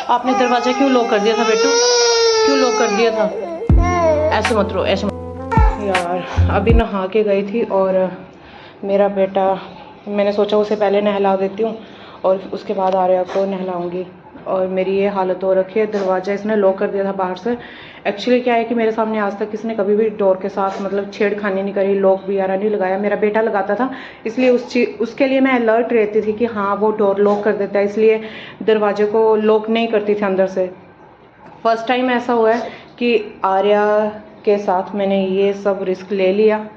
आपने दरवाज़ा क्यों लॉक कर दिया था बेटू? क्यों लॉक कर दिया था? ऐसे मत रो, ऐसे मत। यार अभी नहा के गई थी और मेरा बेटा, मैंने सोचा उसे पहले नहला देती हूँ और उसके बाद आर्या को नहलाऊंगी। और मेरी ये हालत हो रखी है, दरवाज़ा इसने लॉक कर दिया था बाहर से। एक्चुअली क्या है कि मेरे सामने आज तक किसने कभी भी डोर के साथ मतलब छेड़खानी नहीं करी, लॉक वगैरह नहीं लगाया। मेरा बेटा लगाता था, इसलिए उसके लिए मैं अलर्ट रहती थी कि हाँ वो डोर लॉक कर देता है, इसलिए दरवाजे को लॉक नहीं करती थी अंदर से। फर्स्ट टाइम ऐसा हुआ है कि आर्या के साथ मैंने ये सब रिस्क ले लिया।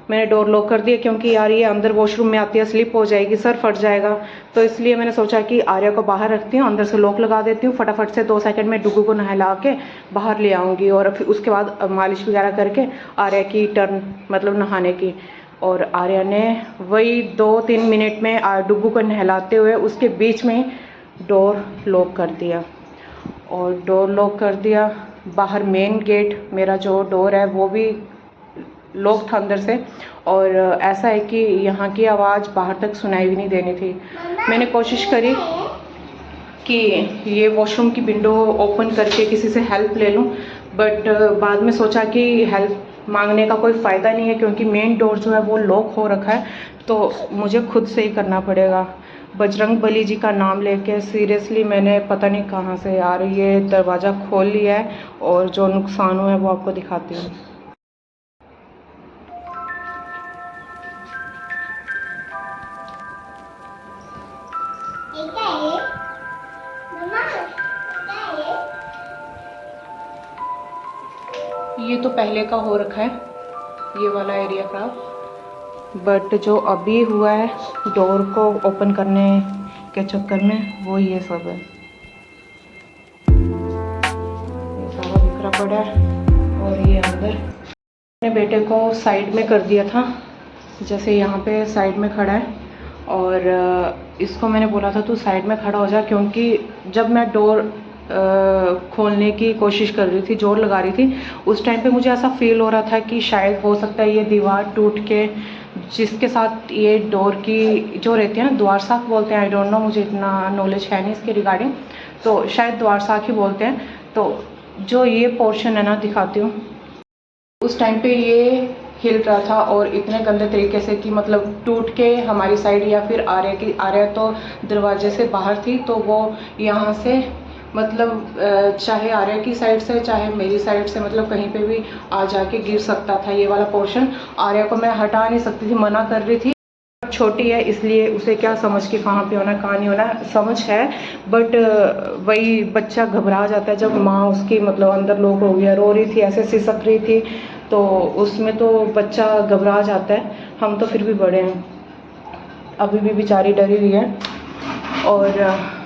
मैंने डोर लॉक कर दिया क्योंकि यार ये अंदर वॉशरूम में आती है, स्लिप हो जाएगी, सर फट जाएगा। तो इसलिए मैंने सोचा कि आर्या को बाहर रखती हूँ, अंदर से लॉक लगा देती हूँ, फटाफट से 2 सेकंड में डुगू को नहला के बाहर ले आऊँगी और फिर उसके बाद मालिश वगैरह करके आर्या की टर्न मतलब नहाने की। और आर्या ने वही 2-3 मिनट में डुगू को नहलाते हुए उसके बीच में डोर लॉक कर दिया। और डोर लॉक कर दिया, बाहर मेन गेट मेरा जो डोर है वो भी लॉक था अंदर से। और ऐसा है कि यहाँ की आवाज़ बाहर तक सुनाई भी नहीं देनी थी। मैंने कोशिश करी कि ये वॉशरूम की विंडो ओपन करके किसी से हेल्प ले लूँ, बट बाद में सोचा कि हेल्प मांगने का कोई फ़ायदा नहीं है क्योंकि मेन डोर जो है वो लॉक हो रखा है, तो मुझे खुद से ही करना पड़ेगा। बजरंग बली जी का नाम लेके सीरियसली मैंने पता नहीं कहाँ से यार ये दरवाज़ा खोल लिया है और जो नुकसान हुआ है वो आपको दिखाती हूँ। ये तो पहले का हो रखा है, ये वाला एरिया खराब, बट जो अभी हुआ है डोर को ओपन करने के चक्कर में वो ये सब है। ये सारा बिखरा पड़ा है और ये अंदर अपने बेटे को साइड में कर दिया था, जैसे यहाँ पे साइड में खड़ा है। और इसको मैंने बोला था तू साइड में खड़ा हो जा, क्योंकि जब मैं डोर खोलने की कोशिश कर रही थी, जोर लगा रही थी, उस टाइम पे मुझे ऐसा फील हो रहा था कि शायद हो सकता है ये दीवार टूट के, जिसके साथ ये डोर की जो रहती है ना द्वार साख बोलते हैं, आई डोंट नो, मुझे इतना नॉलेज है नहीं इसके रिगार्डिंग, तो शायद द्वार साख ही बोलते हैं। तो जो ये पोर्शन है ना, दिखाती हूँ, उस टाइम पे ये हिल रहा था और इतने गंदे तरीके से कि मतलब टूट के हमारी साइड या फिर आर्या तो दरवाजे से बाहर थी, तो वो यहाँ से मतलब चाहे आर्या की साइड से चाहे मेरी साइड से मतलब कहीं पे भी आ जाके गिर सकता था ये वाला पोर्शन। आर्या को मैं हटा नहीं सकती थी, मना कर रही थी, छोटी है इसलिए उसे क्या समझ के कहाँ पे होना कहाँ नहीं होना समझ है, बट वही बच्चा घबरा जाता है जब माँ उसकी मतलब अंदर लोग हो गया, रो रही थी, ऐसे सिसक रही थी, तो उसमें तो बच्चा घबरा जाता है। हम तो फिर भी बड़े हैं, अभी भी बेचारी डरी हुई है और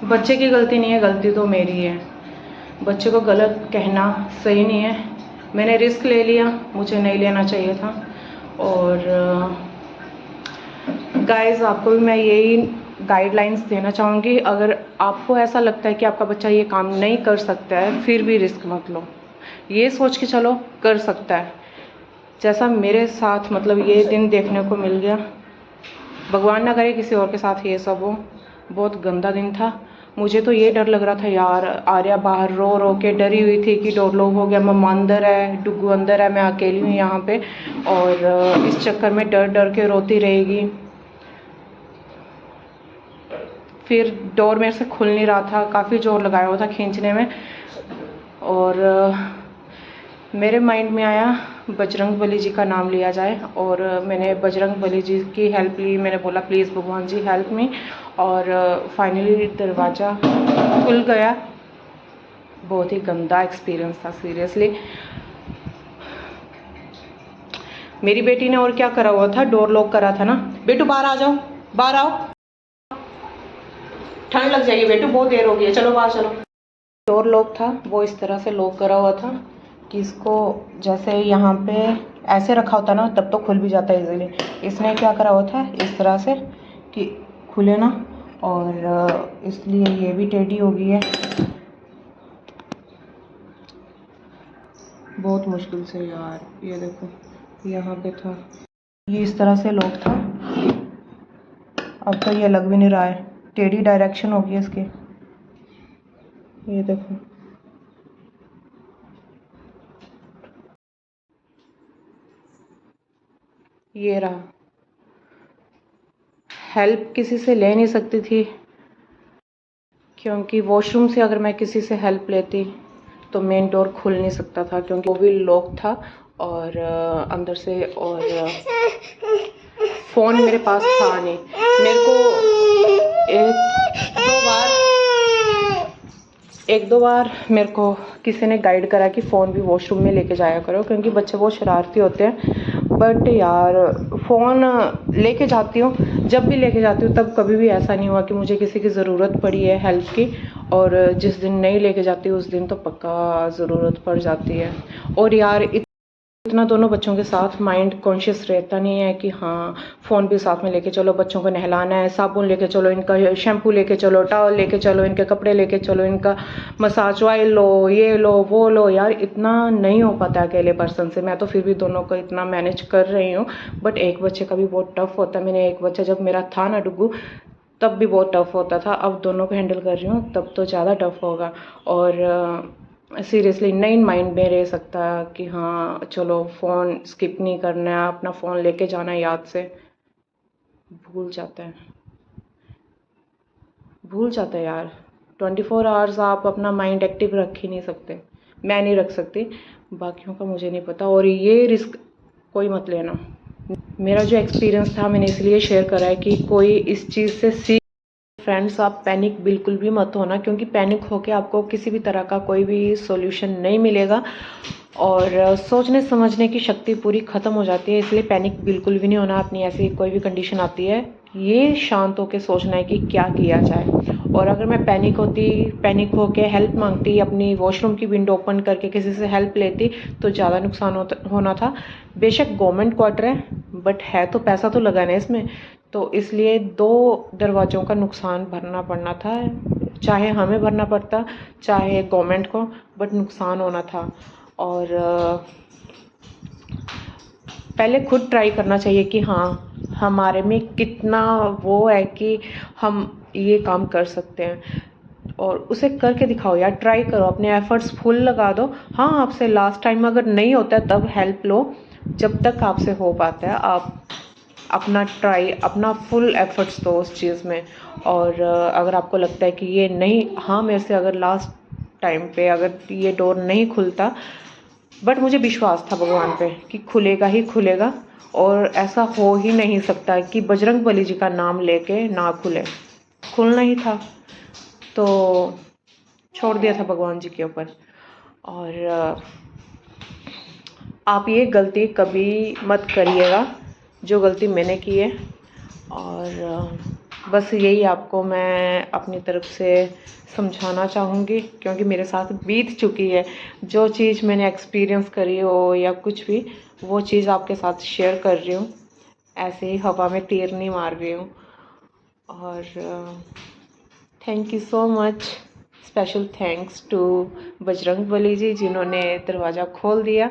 बच्चे की गलती नहीं है, गलती तो मेरी है। बच्चे को गलत कहना सही नहीं है, मैंने रिस्क ले लिया, मुझे नहीं लेना चाहिए था। और गाइस आपको भी मैं यही गाइडलाइंस देना चाहूँगी, अगर आपको ऐसा लगता है कि आपका बच्चा ये काम नहीं कर सकता है फिर भी रिस्क मत लो, ये सोच के चलो कर सकता है। जैसा मेरे साथ मतलब ये दिन देखने को मिल गया, भगवान ना करे किसी और के साथ ये सब हो, बहुत गंदा दिन था। मुझे तो ये डर लग रहा था यार, आर्या बाहर रो रो के डरी हुई थी कि डोर लॉक हो गया, मम्मा अंदर है, डुगू अंदर है, मैं अकेली हूँ यहाँ पे, और इस चक्कर में डर डर के रोती रहेगी। फिर डोर मेरे से खुल नहीं रहा था, काफ़ी जोर लगाया हुआ था खींचने में, और मेरे माइंड में आया बजरंग बली जी का नाम लिया जाए, और मैंने बजरंग बली जी की हेल्प ली। मैंने बोला प्लीज़ भगवान जी हेल्प मी, और फाइनली दरवाज़ा खुल गया। बहुत ही गंदा एक्सपीरियंस था सीरियसली। मेरी बेटी ने और क्या करा हुआ था, डोर लॉक करा था ना। बेटू बाहर आ जाओ, बाहर आओ, ठंड लग जाएगी बेटू, बहुत देर हो गई है, चलो बाहर चलो। डोर लॉक था वो इस तरह से लॉक करा हुआ था कि इसको जैसे यहाँ पे ऐसे रखा होता ना तब तो खुल भी जाता है इजीली। इसने क्या करा हुआ था इस तरह से कि खुले ना, और इसलिए ये भी टेढ़ी हो गई है, बहुत मुश्किल से यार। ये देखो यहाँ पे था, ये इस तरह से लॉक था, अब तो ये लग भी नहीं रहा है। टेढ़ी डायरेक्शन होगी इसकी। ये देखो, ये रहा। हेल्प किसी से ले नहीं सकती थी, क्योंकि वॉशरूम से अगर मैं किसी से हेल्प लेती तो मेन डोर खुल नहीं सकता था, क्योंकि वो भी लॉक था और अंदर से, और फ़ोन मेरे पास था नहीं। मेरे को एक दो बार मेरे को किसी ने गाइड करा कि फ़ोन भी वॉशरूम में लेके जाया करो, क्योंकि बच्चे बहुत शरारती होते हैं। बट यार फ़ोन लेके जाती हूँ, जब भी लेके जाती हूँ तब कभी भी ऐसा नहीं हुआ कि मुझे किसी की ज़रूरत पड़ी है हेल्प की, और जिस दिन नहीं लेके जाती उस दिन तो पक्का ज़रूरत पड़ जाती है। और यार इतना दोनों बच्चों के साथ माइंड कॉन्शियस रहता नहीं है कि हाँ फ़ोन भी साथ में लेके चलो, बच्चों को नहलाना है, साबुन लेके चलो, इनका शैम्पू लेके चलो, टॉवल लेके चलो, इनके कपड़े लेके चलो, इनका मसाज ऑयल लो, ये लो वो लो। यार इतना नहीं हो पाता अकेले पर्सन से। मैं तो फिर भी दोनों को इतना मैनेज कर रही हूँ, बट एक बच्चे का भी बहुत टफ होता है। मैंने एक बच्चा जब मेरा था ना डुग्गू, तब भी बहुत टफ होता था। अब दोनों को हैंडल कर रही हूँ तब तो ज़्यादा टफ होगा। और सीरियसली नहीं माइंड में रह सकता कि हाँ चलो फ़ोन स्किप नहीं करना है, अपना फ़ोन लेके जाना है, याद से भूल जाता है, भूल जाता है यार। 24 आवर्स आप अपना माइंड एक्टिव रख ही नहीं सकते, मैं नहीं रख सकती, बाकियों का मुझे नहीं पता। और ये रिस्क कोई मत लेना। मेरा जो एक्सपीरियंस था मैंने इसलिए शेयर करा है कि कोई इस चीज़ से सीख। फ्रेंड्स, आप पैनिक बिल्कुल भी मत होना, क्योंकि पैनिक होके आपको किसी भी तरह का कोई भी सॉल्यूशन नहीं मिलेगा और सोचने समझने की शक्ति पूरी ख़त्म हो जाती है। इसलिए पैनिक बिल्कुल भी नहीं होना। अपनी ऐसी कोई भी कंडीशन आती है, ये शांत होकर सोचना है कि क्या किया जाए। और अगर मैं पैनिक होके हेल्प मांगती, अपनी वॉशरूम की विंडो ओपन करके किसी से हेल्प लेती, तो ज़्यादा नुकसान होना था। बेशक गवर्नमेंट क्वार्टर है, बट है तो पैसा तो लगाना है इसमें, तो इसलिए 2 दरवाज़ों का नुकसान भरना पड़ना था। चाहे हमें भरना पड़ता, चाहे गवर्नमेंट को, बट नुकसान होना था। और पहले खुद ट्राई करना चाहिए कि हाँ हमारे में कितना वो है कि हम ये काम कर सकते हैं, और उसे करके दिखाओ यार। ट्राई करो, अपने एफर्ट्स फुल लगा दो। हाँ, आपसे लास्ट टाइम अगर नहीं होता है तब हेल्प लो, जब तक आपसे हो पाता है आप अपना ट्राई, अपना फुल एफर्ट्स दो उस चीज़ में। और अगर आपको लगता है कि ये नहीं, हाँ मेरे से अगर लास्ट टाइम पे अगर ये डोर नहीं खुलता, बट मुझे विश्वास था भगवान पे कि खुलेगा ही खुलेगा, और ऐसा हो ही नहीं सकता कि बजरंगबली जी का नाम लेके ना खुले, खुलना ही था, तो छोड़ दिया था भगवान जी के ऊपर। और आप ये गलती कभी मत करिएगा जो गलती मैंने की है। और बस यही आपको मैं अपनी तरफ से समझाना चाहूँगी, क्योंकि मेरे साथ बीत चुकी है। जो चीज़ मैंने एक्सपीरियंस करी हो या कुछ भी, वो चीज़ आपके साथ शेयर कर रही हूँ, ऐसे ही हवा में तीर नहीं मार रही हूँ। और thank you so much, special thanks to Bajrangbali ji जिन्होंने दरवाज़ा खोल दिया।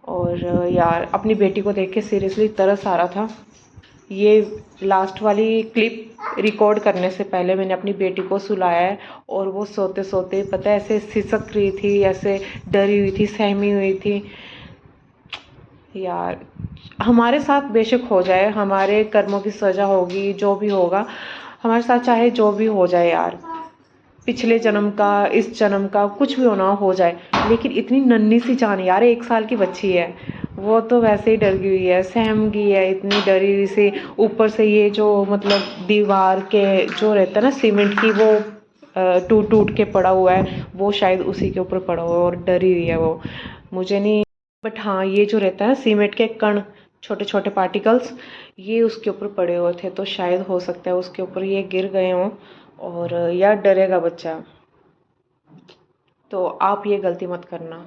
और यार अपनी बेटी को देख के सीरियसली तरस आ रहा था। ये लास्ट वाली क्लिप रिकॉर्ड करने से पहले मैंने अपनी बेटी को सुलाया है, और वो सोते सोते पता है ऐसे सिसक रही थी, ऐसे डरी हुई थी, सहमी हुई थी। यार हमारे साथ बेशक हो जाए, हमारे कर्मों की सज़ा होगी, जो भी होगा हमारे साथ, चाहे जो भी हो जाए यार, पिछले जन्म का, इस जन्म का, कुछ भी होना हो जाए, लेकिन इतनी नन्ही सी जान यार, 1 साल की बच्ची है, वो तो वैसे ही डर गई हुई है, सहम गई है, इतनी डरी हुई से। ऊपर से ये जो मतलब दीवार के जो रहता है ना सीमेंट की, वो टूट टूट के पड़ा हुआ है, वो शायद उसी के ऊपर पड़ा हुआ है और डरी हुई है वो। मुझे नहीं, बट हाँ ये जो रहता है सीमेंट के कण, छोटे छोटे पार्टिकल्स, ये उसके ऊपर पड़े हुए थे, तो शायद हो सकता है उसके ऊपर ये गिर गए हों, और यार डरेगा बच्चा। तो आप ये गलती मत करना।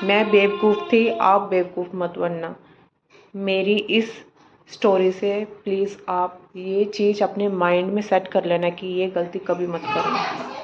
मैं बेवकूफ़ थी, आप बेवकूफ़ मत बनना। मेरी इस स्टोरी से प्लीज़ आप ये चीज़ अपने माइंड में सेट कर लेना कि ये गलती कभी मत करना।